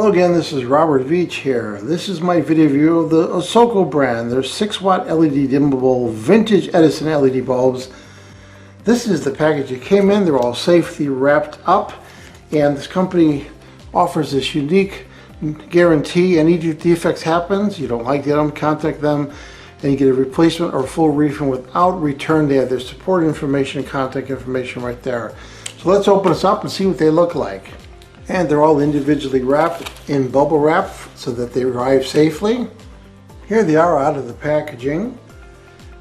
Hello again, this is Robert Veach here. This is my video review of the ASOKO brand. They're 6-watt LED dimmable vintage Edison LED bulbs. This is the package it came in. They're all safely wrapped up, and this company offers this unique guarantee. Any defects happens, you don't like them, contact them and you get a replacement or full refund without return. They have their support information and contact information right there. So let's open this up and see what they look like. And they're all individually wrapped in bubble wrap so that they arrive safely. Here they are out of the packaging.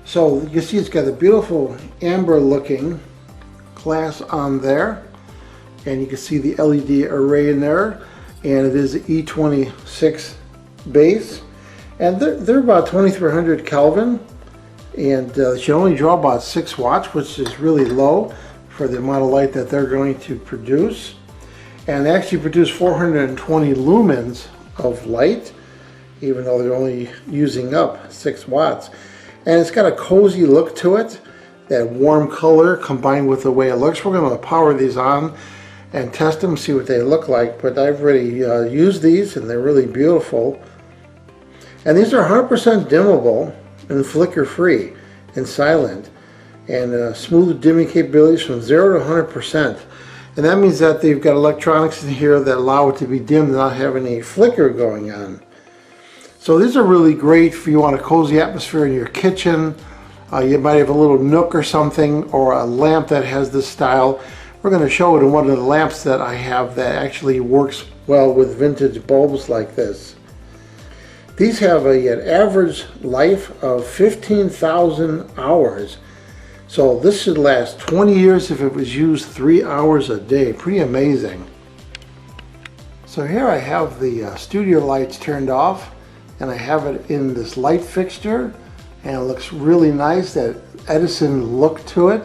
So you can see it's got a beautiful amber looking glass on there, and you can see the LED array in there, and it is the E26 base, and they're about 2300 Kelvin, and they should only draw about 6 watts, which is really low for the amount of light that they're going to produce. And they actually produce 420 lumens of light, even though they're only using up 6 watts. And it's got a cozy look to it, that warm color combined with the way it looks. We're going to power these on and test them, see what they look like. But I've already used these and they're really beautiful. And these are 100% dimmable and flicker free and silent, and smooth dimming capabilities from 0 to 100%. And that means that they've got electronics in here that allow it to be dimmed and not have any flicker going on. So these are really great if you want a cozy atmosphere in your kitchen. You might have a little nook or something, or a lamp that has this style. We're going to show it in one of the lamps that I have that actually works well with vintage bulbs like this. These have an average life of 15,000 hours. So this should last 20 years if it was used 3 hours a day. Pretty amazing. So here I have the studio lights turned off, and I have it in this light fixture, and it looks really nice, that Edison look to it.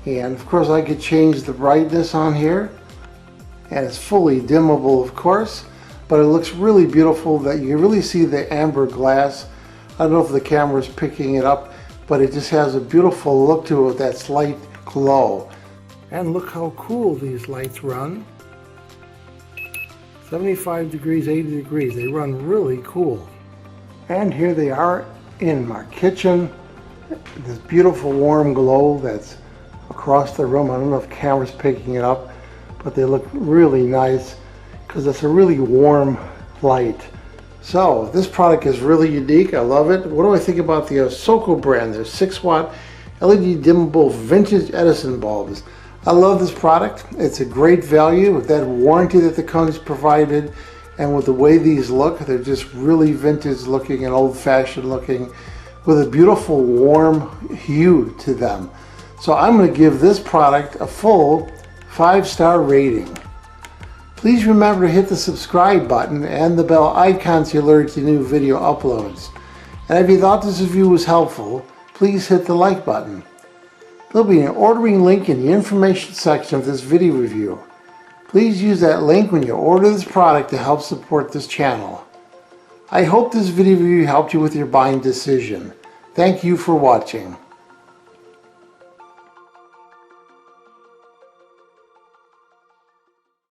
And of course I could change the brightness on here, and it's fully dimmable of course, but it looks really beautiful that you can really see the amber glass. I don't know if the camera is picking it up, but it just has a beautiful look to it with that slight glow. And look how cool these lights run. 75 degrees, 80 degrees, they run really cool. And here they are in my kitchen. This beautiful warm glow that's across the room. I don't know if the camera's picking it up, but they look really nice because it's a really warm light. So this product is really unique. I love it. What do I think about the ASOKO brand? They're 6-watt LED dimmable vintage Edison bulbs. I love this product. It's a great value with that warranty that the company's provided, and with the way these look, they're just really vintage looking and old-fashioned looking with a beautiful warm hue to them. So I'm going to give this product a full 5-star rating. Please remember to hit the subscribe button and the bell icon to alert to new video uploads. And if you thought this review was helpful, please hit the like button. There'll be an ordering link in the information section of this video review. Please use that link when you order this product to help support this channel. I hope this video review helped you with your buying decision. Thank you for watching.